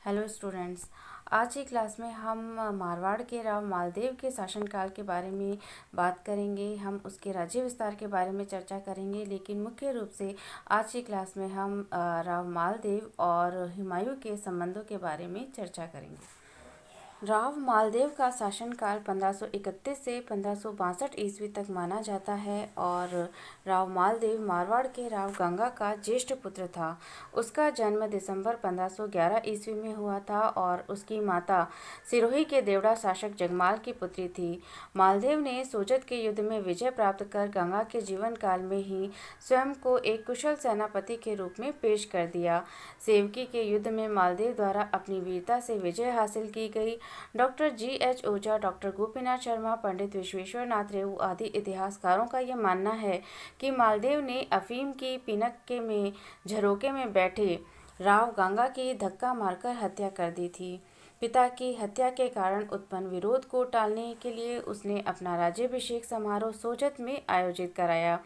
Hello students. आज की class में हम मारवाड़ के राव मालदेव के शासनकाल के बारे में बात करेंगे। हम उसके राज्य विस्तार के बारे में चर्चा करेंगे, लेकिन मुख्य रूप से आज की क्लास में हम राव मालदेव और हुमायूं के संबंधों के बारे में चर्चा करेंगे। राव मालदेव का शासनकाल 1531 से 1562 ईस्वी तक माना जाता है और राव मालदेव मारवाड़ के राव गंगा का ज्येष्ठ पुत्र था। उसका जन्म दिसंबर 1511 ईस्वी में हुआ था और उसकी माता सिरोही के देवड़ा शासक जगमाल की पुत्री थी। मालदेव ने सोजत के युद्ध में विजय प्राप्त कर गंगा के जीवन काल में ही स्वयं को एक कुशल सेनापति के रूप में पेश कर दिया। सेवकी के युद्ध में मालदेव द्वारा अपनी वीरता से विजय हासिल की गई। Doctor G.H. ओझा, डॉक्टर गोपीनाथ शर्मा, पंडित विश्वेश्वर नाथ रेऊ आदि इतिहासकारों का यह मानना है कि मालदेव ने अफीम की पिनक के में झरोके में बैठे राव गंगा की धक्का मारकर हत्या कर दी थी। पिता की हत्या के कारण उत्पन्न विरोध को टालने के लिए उसने अपना राज्याभिषेक समारोह सोजत में आयोजित कराया।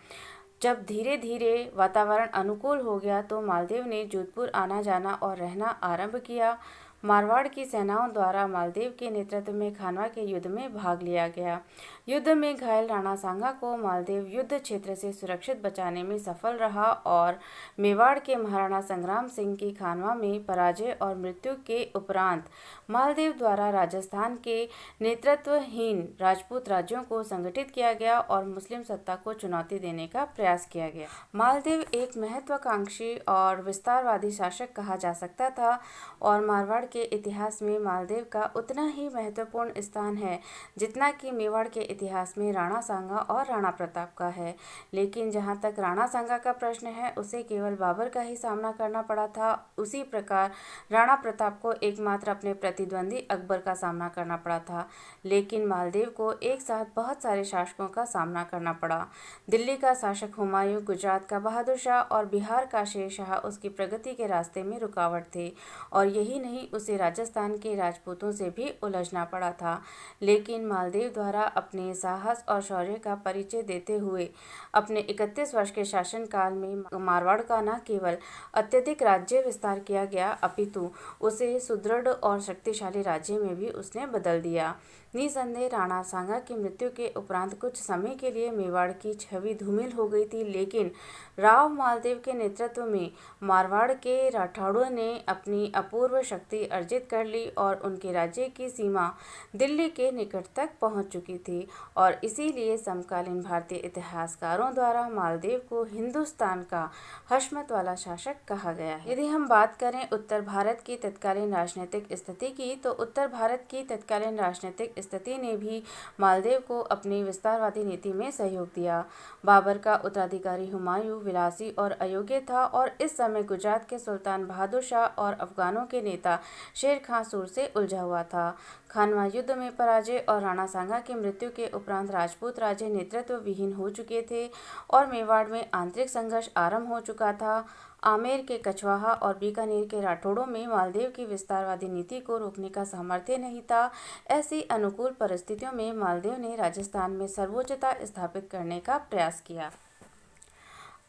जब धीरे धीरे वातावरण अनुकूल हो गया तो मालदेव ने जोधपुर आना जाना और रहना आरंभ किया। मारवाड़ की सेनाओं द्वारा मालदेव के नेतृत्व में खानवा के युद्ध में भाग लिया गया। युद्ध में घायल राणा सांगा को मालदेव युद्ध क्षेत्र से सुरक्षित बचाने में सफल रहा और मेवाड़ के महाराणा संग्राम सिंह की खानवा में पराजय और मृत्यु के उपरांत मालदेव द्वारा राजस्थान के नेतृत्वहीन राजपूत राज्यों को संगठित किया गया और मुस्लिम सत्ता को चुनौती देने का प्रयास किया गया। मालदेव एक महत्वाकांक्षी और विस्तारवादी शासक कहा जा सकता था और मारवाड़ के इतिहास में मालदेव का उतना ही महत्वपूर्ण स्थान है जितना कि मेवाड़ के इतिहास में राणा सांगा और राणा प्रताप का है। लेकिन जहां तक राणा सांगा का प्रश्न है, उसे केवल बाबर का ही सामना करना पड़ा था। उसी प्रकार राणा प्रताप को एकमात्र अपने प्रतिद्वंदी अकबर का सामना करना पड़ा था। लेकिन मालदेव को एक साथ बहुत सारे शासकों का सामना करना पड़ा। दिल्ली का शासक हुमायूं, गुजरात का बहादुर शाह और बिहार का शेर शाह उसकी प्रगति के रास्ते में रुकावट थे और यही नहीं, उसे राजस्थान के राजपूतों से भी उलझना पड़ा था। लेकिन मालदेव द्वारा अपने साहस और शौर्य का परिचय देते हुए अपने 31 वर्ष के शासनकाल में मारवाड़ का न केवल अत्यधिक राज्य विस्तार किया गया, अपितु उसे सुदृढ़ और शक्तिशाली राज्य में भी उसने बदल दिया। निसंदेह राणा सांगा की मृत्यु के उपरांत कुछ समय के लिए मेवाड़ की छवि धूमिल हो गई थी, लेकिन राव मालदेव के नेतृत्व में मारवाड़ के राठौड़ों ने अपनी अपूर्व शक्ति अर्जित कर ली और उनके राज्य की सीमा दिल्ली के निकट तक पहुंच चुकी थी और इसीलिए समकालीन भारतीय इतिहासकारों द्वारा मालदेव को हिंदुस्तान का हशमत वाला शासक कहा गया है। यदि हम बात करें उत्तर भारत की तत्कालीन राजनीतिक स्थिति की, तो उत्तर भारत की तत्कालीन राजनीतिक स्थिति ने भी मालदेव को अपनी विस्तारवादी नीति में सहयोग दिया। बाबर का उत्तराधिकारी हुमायूं विलासी और अयोग्य था और इस समय गुजरात के सुल्तान बहादुर शाह और अफगानों के नेता शेर खां सूर से उलझा हुआ था। खानवा युद्ध में पराजय और राणा सांगा की मृत्यु के उपरांत राजपूत राज्य नेतृत्व विहीन हो चुके थे और मेवाड़ में आंतरिक संघर्ष आरंभ हो चुका था। आमेर के कछवाहा और बीकानेर के राठौड़ों में मालदेव की विस्तारवादी नीति को रोकने का सामर्थ्य नहीं था। ऐसी अनुकूल परिस्थितियों में मालदेव ने राजस्थान में सर्वोच्चता स्थापित करने का प्रयास किया।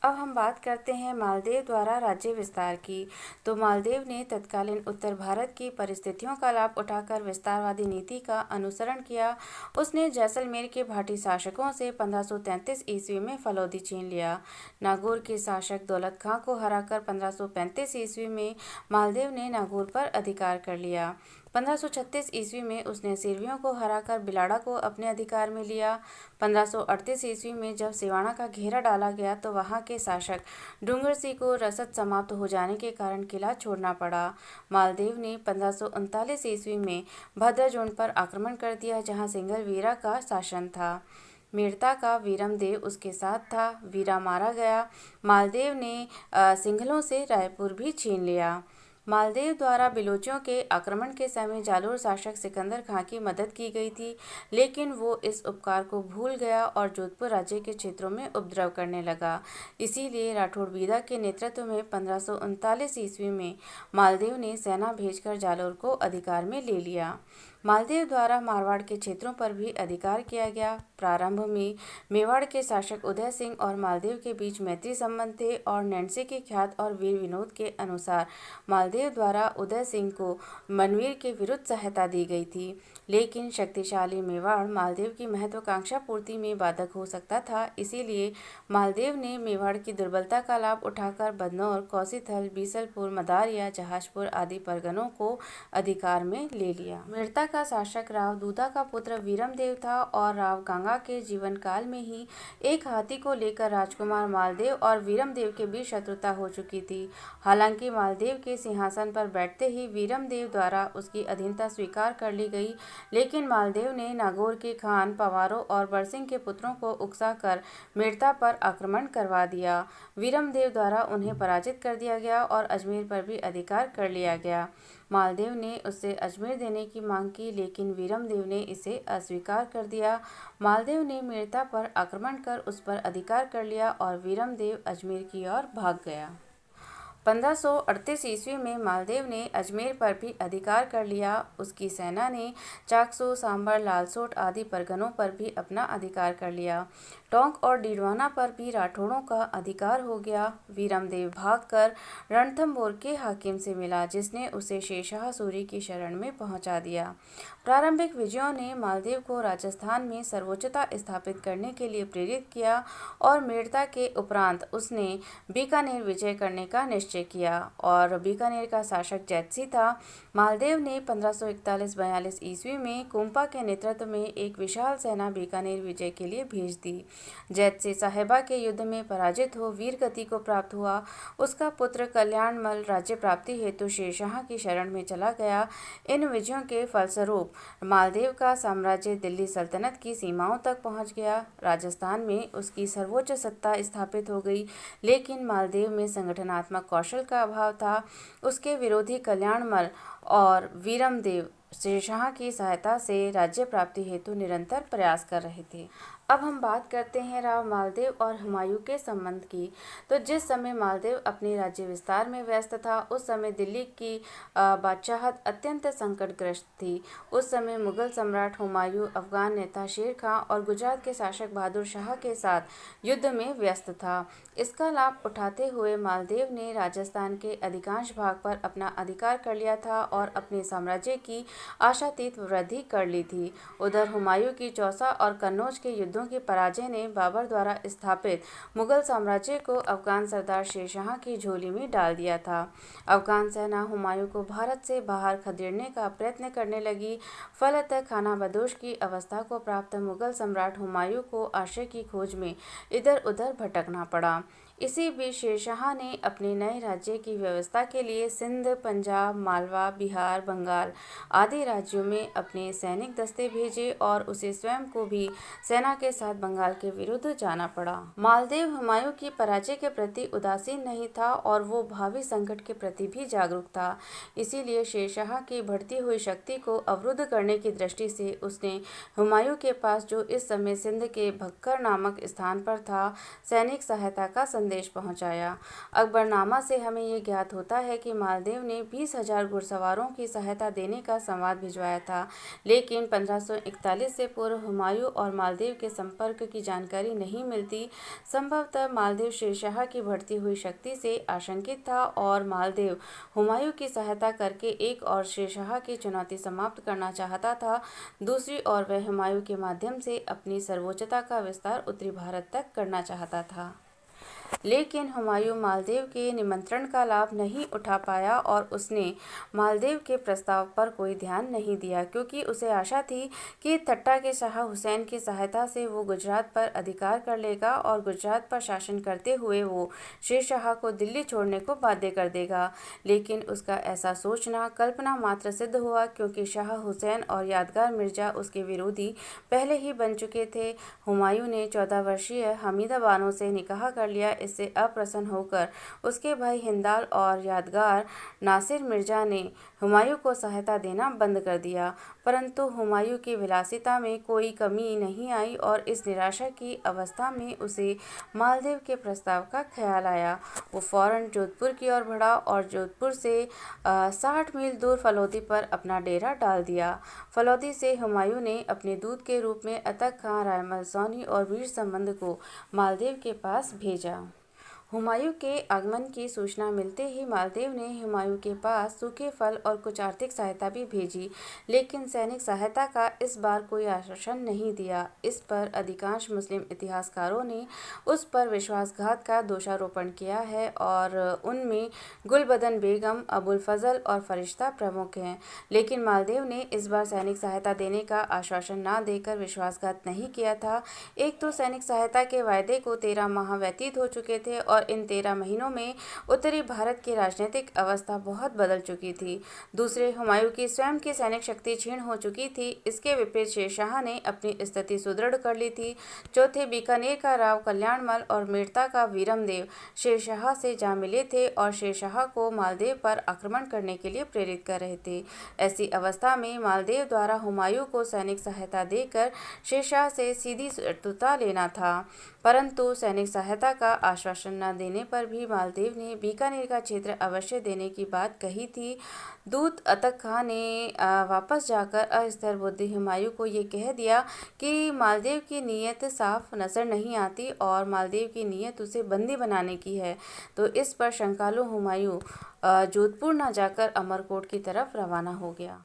अब हम बात करते हैं मालदेव द्वारा राज्य विस्तार की। तो मालदेव ने तत्कालीन उत्तर भारत की परिस्थितियों का लाभ उठाकर विस्तारवादी नीति का अनुसरण किया। उसने जैसलमेर के भाटी शासकों से 1533 ईस्वी में फलौदी छीन लिया। नागौर के शासक दौलत खां को हराकर 1535 ईस्वी में मालदेव ने नागौर पर अधिकार कर लिया। 1536 ईस्वी में उसने सिरवियों को हराकर बिलाड़ा को अपने अधिकार में लिया। 1538 ईस्वी में जब सिवाना का घेरा डाला गया तो वहां के शासक डूंगर सिंह को रसद समाप्त हो जाने के कारण किला छोड़ना पड़ा। मालदेव ने 1539 ईस्वी में भद्रजोन पर आक्रमण कर दिया, जहां सिंघल वीरा का शासन था। मेड़ता का वीरम देव उसके साथ था। वीरा मारा गया। मालदेव ने सिंघलों से रायपुर भी छीन लिया। मालदेव द्वारा बिलोचियों के आक्रमण के समय जालोर शासक सिकंदर खां की मदद की गई थी, लेकिन वो इस उपकार को भूल गया और जोधपुर राज्य के क्षेत्रों में उपद्रव करने लगा। इसीलिए राठौड़ बीदा के नेतृत्व में 1539 ईस्वी में मालदेव ने सेना भेजकर जालोर को अधिकार में ले लिया। मालदेव द्वारा मारवाड़ के क्षेत्रों पर भी अधिकार किया गया। प्रारंभ में मेवाड़ के शासक उदय सिंह और मालदेव के बीच मैत्री संबंध थे और नैन्सी के ख्यात और वीर विनोद के अनुसार मालदेव द्वारा उदय सिंह को मनवीर के विरुद्ध सहायता दी गई थी। लेकिन शक्तिशाली मेवाड़ मालदेव की महत्वाकांक्षा पूर्ति में बाधक हो सकता था, इसीलिए मालदेव ने मेवाड़ की दुर्बलता का लाभ उठाकर बदनौर, कौसीथल, बीसलपुर, मदारिया, जहाजपुर आदि परगनों को अधिकार में ले लिया। मेड़ता का शासक राव दूधा का पुत्र वीरमदेव था और राव गांगा के जीवन काल में ही एक हाथी को लेकर राजकुमार मालदेव और वीरमदेव के बीच शत्रुता हो चुकी थी। हालांकि मालदेव के सिंहासन पर बैठते ही वीरमदेव द्वारा उसकी अधीनता स्वीकार कर ली गई, लेकिन मालदेव ने नागौर के खान पवारों और बरसिंह के पुत्रों को उकसाकर मेड़ता पर आक्रमण करवा दिया। वीरमदेव द्वारा उन्हें पराजित कर दिया गया और अजमेर पर भी अधिकार कर लिया गया। मालदेव ने उससे अजमेर देने की मांग की, लेकिन वीरमदेव ने इसे अस्वीकार कर दिया। मालदेव ने मेड़ता पर आक्रमण कर उस पर अधिकार कर लिया और वीरमदेव अजमेर की ओर भाग गया। 1538 ईस्वी में मालदेव ने अजमेर पर भी अधिकार कर लिया। उसकी सेना ने चाकसू, सांबर, लालसोट आदि परगनों पर भी अपना अधिकार कर लिया। टोंक और डीडवाना पर भी राठौड़ों का अधिकार हो गया। वीरमदेव भागकर रणथंभौर के हाकिम से मिला, जिसने उसे शेरशाह सूरी की शरण में पहुंचा दिया। प्रारंभिक विजयों ने मालदेव को राजस्थान में सर्वोच्चता स्थापित करने के लिए प्रेरित किया और मेड़ता के उपरांत उसने बीकानेर विजय करने का निश्चय किया और बीकानेर का शासक जैतसी था। मालदेव ने 1541-42 ईस्वी में कुंपा के नेतृत्व में एक विशाल सेना बीकानेर विजय के लिए भेज दी। जैतसी साहिबा के युद्ध में पराजित हो वीर गति को प्राप्त हुआ। उसका पुत्र कल्याणमल राज्य प्राप्ति हेतु शेरशाह की शरण में चला गया। इन विजयों के फलस्वरूप मालदेव का साम्राज्य दिल्ली सल्तनत की सीमाओं तक पहुंच गया। राजस्थान में उसकी सर्वोच्च सत्ता स्थापित हो गई, लेकिन मालदेव में संगठनात्मक कौशल का अभाव था। उसके विरोधी कल्याणमल और वीरमदेव शेरशाह की सहायता से राज्य प्राप्ति हेतु निरंतर प्रयास कर रहे थे। अब हम बात करते हैं राव मालदेव और हुमायूं के संबंध की। तो जिस समय मालदेव अपने राज्य विस्तार में व्यस्त था, उस समय दिल्ली की बादशाहत अत्यंत संकटग्रस्त थी। उस समय मुगल सम्राट हुमायूं अफगान नेता शेर खां और गुजरात के शासक बहादुर शाह के साथ युद्ध में व्यस्त था। इसका लाभ उठाते हुए मालदेव ने राजस्थान के अधिकांश भाग पर अपना अधिकार कर लिया था और अपने साम्राज्य की आशातीत वृद्धि कर ली थी। उधर हुमायूं की चौसा और कन्नौज के युद्धों की पराजय ने बाबर द्वारा स्थापित मुगल साम्राज्य को अफगान सरदार शेरशाह की झोली में डाल दिया था। अफगान सेना हुमायूं को भारत से बाहर खदेड़ने का प्रयत्न करने लगी। फलतः खानाबदोश की अवस्था को प्राप्त मुगल सम्राट हुमायूं को आश्रय की खोज में इधर उधर भटकना पड़ा। इसी बीच शेरशाह ने अपने नए राज्य की व्यवस्था के लिए सिंध, पंजाब, मालवा, बिहार, बंगाल आदि राज्यों में अपने सैनिक दस्ते भेजे और उसे स्वयं को भी सेना के साथ बंगाल के विरुद्ध जाना पड़ा। मालदेव हुमायूं की पराजय के प्रति उदासीन नहीं था और वो भावी संकट के प्रति भी जागरूक था। इसीलिए शेरशाह की बढ़ती हुई शक्ति को अवरुद्ध करने की दृष्टि से उसने हुमायूं के पास, जो इस समय सिंध के भक्कर नामक स्थान पर था, सैनिक सहायता का संदेश पहुंचाया। अकबरनामा से हमें ये ज्ञात होता है कि मालदेव ने 20,000 घुड़सवारों की सहायता देने का संवाद भिजवाया था, लेकिन 1541 से पूर्व हुमायूं और मालदेव के संपर्क की जानकारी नहीं मिलती। संभवतः मालदेव शेरशाह की बढ़ती हुई शक्ति से आशंकित था और मालदेव हुमायूं की सहायता करके एक और शेरशाह की चुनौती समाप्त करना चाहता था। दूसरी ओर वह हुमायूं के माध्यम से अपनी सर्वोच्चता का विस्तार उत्तरी भारत तक करना चाहता था। लेकिन हुमायूं मालदेव के निमंत्रण का लाभ नहीं उठा पाया और उसने मालदेव के प्रस्ताव पर कोई ध्यान नहीं दिया, क्योंकि उसे आशा थी कि ठट्टा के शाह हुसैन की सहायता से वो गुजरात पर अधिकार कर लेगा और गुजरात पर शासन करते हुए वो शेरशाह को दिल्ली छोड़ने को बाध्य कर देगा। लेकिन उसका ऐसा सोचना कल्पना मात्र सिद्ध हुआ, क्योंकि शाह हुसैन और यादगार मिर्जा उसके विरोधी पहले ही बन चुके थे। हुमायूं ने 14 वर्षीय हमीदा बानो से निकाह कर लिया। इससे अप्रसन्न होकर उसके भाई हिंदाल और यादगार नासिर मिर्जा ने हुमायूं को सहायता देना बंद कर दिया। परंतु हुमायूं की विलासिता में कोई कमी नहीं आई और इस निराशा की अवस्था में उसे मालदीव के प्रस्ताव का ख्याल आया। वो फौरन जोधपुर की ओर बढ़ा और जोधपुर से 60 मील दूर फलौदी पर अपना डेरा डाल दिया। फलौदी से हुमायूं ने अपने दूत के रूप में अतक खां, रायमल सोनी और वीर संबंध को मालदीव के पास भेजा। हुमायूं के आगमन की सूचना मिलते ही मालदेव ने हुमायूं के पास सूखे फल और कुछ आर्थिक सहायता भी भेजी, लेकिन सैनिक सहायता का इस बार कोई आश्वासन नहीं दिया। इस पर अधिकांश मुस्लिम इतिहासकारों ने उस पर विश्वासघात का दोषारोपण किया है और उनमें गुलबदन बेगम, अबुल फजल और फरिश्ता प्रमुख हैं। लेकिन मालदेव ने इस बार सैनिक सहायता देने का आश्वासन न देकर विश्वासघात नहीं किया था। एक तो सैनिक सहायता के वायदे को 13 माह व्यतीत हो चुके थे और इन 13 महीनों में उत्तरी भारत की राजनीतिक अवस्था बहुत बदल चुकी थी। दूसरे, हुमायूं की स्वयं की सैनिक शक्ति क्षीण हो चुकी थी। इसके विपरीत शेरशाह ने अपनी स्थिति सुदृढ़ कर ली थी। चौथे, बीकानेर का राव कल्याणमल और मेड़ता का वीरमदेव शेरशाह से जा मिले थे और शेरशाह को मालदेव पर आक्रमण करने के लिए प्रेरित कर रहे थे। ऐसी अवस्था में मालदेव द्वारा हुमायूं को सैनिक सहायता देकर शेरशाह से सीधी शत्रुता लेना था, परंतु सैनिक सहायता का आश्वासन न देने पर भी मालदेव ने बीकानेर का क्षेत्र अवश्य देने की बात कही थी। दूत अतक खां ने वापस जाकर अस्थिर बुद्धि हुमायूं को ये कह दिया कि मालदेव की नीयत साफ नजर नहीं आती और मालदेव की नीयत उसे बंदी बनाने की है। तो इस पर शंकालु हुमायूं जोधपुर न जाकर अमरकोट की तरफ रवाना हो गया।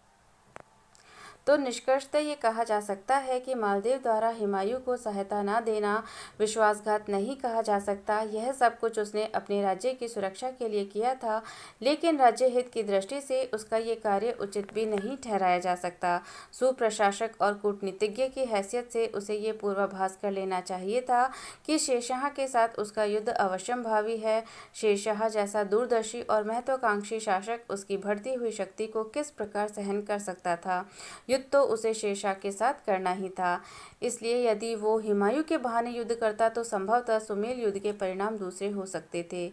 तो निष्कर्षतः ये कहा जा सकता है कि मालदेव द्वारा हुमायूं को सहायता न देना विश्वासघात नहीं कहा जा सकता। यह सब कुछ उसने अपने राज्य की सुरक्षा के लिए किया था, लेकिन राज्य हित की दृष्टि से उसका ये कार्य उचित भी नहीं ठहराया जा सकता। सुप्रशासक और कूटनीतिज्ञ की हैसियत से उसे ये पूर्वाभास कर लेना चाहिए था कि शेरशाह के साथ उसका युद्ध अवश्यंभावी है। शेरशाह जैसा दूरदर्शी और महत्वाकांक्षी शासक उसकी बढ़ती हुई शक्ति को किस प्रकार सहन कर सकता था। युद्ध तो उसे शेरशाह के साथ करना ही था, इसलिए यदि वो हुमायूं के बहाने युद्ध करता तो संभवतः सुमेल युद्ध के परिणाम दूसरे हो सकते थे।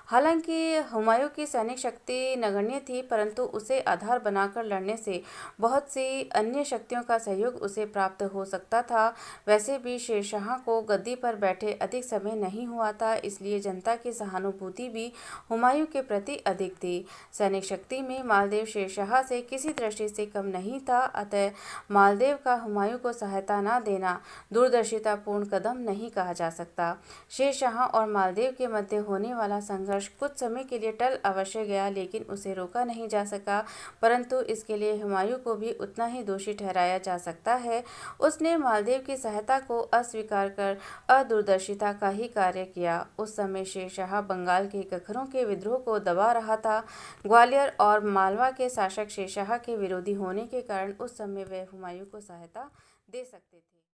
हालांकि हुमायूं की सैनिक शक्ति नगण्य थी, परंतु उसे आधार बनाकर लड़ने से बहुत सी अन्य शक्तियों का सहयोग उसे प्राप्त हो सकता था। वैसे भी शेरशाह को गद्दी पर बैठे अधिक समय नहीं हुआ था, इसलिए जनता की सहानुभूति भी हुमायूं के प्रति अधिक थी। सैनिक शक्ति में मालदेव शेरशाह से किसी दृष्टि से कम नहीं था, अतः मालदेव का हुमायूं को सहायता न देना दूरदर्शितापूर्ण कदम नहीं कहा जा सकता। शेरशाह और मालदेव के मध्य होने वाला संघर्ष कुछ समय के लिए टल अवश्य गया, लेकिन उसे रोका नहीं जा सका, परंतु इसके लिए हुमायूं को भी उतना ही दोषी ठहराया जा सकता है। उसने मालदेव की सहायता को अस्वीकार कर अदूरदर्शिता का ही कार्य किया। उस समय शेरशाह बंगाल के गखरों के विद्रोह को दबा रहा था। ग्वालियर और मालवा के शासक शेरशाह के विरोधी होने के कारण उस समय वे हुमायूं को सहायता दे सकते थे।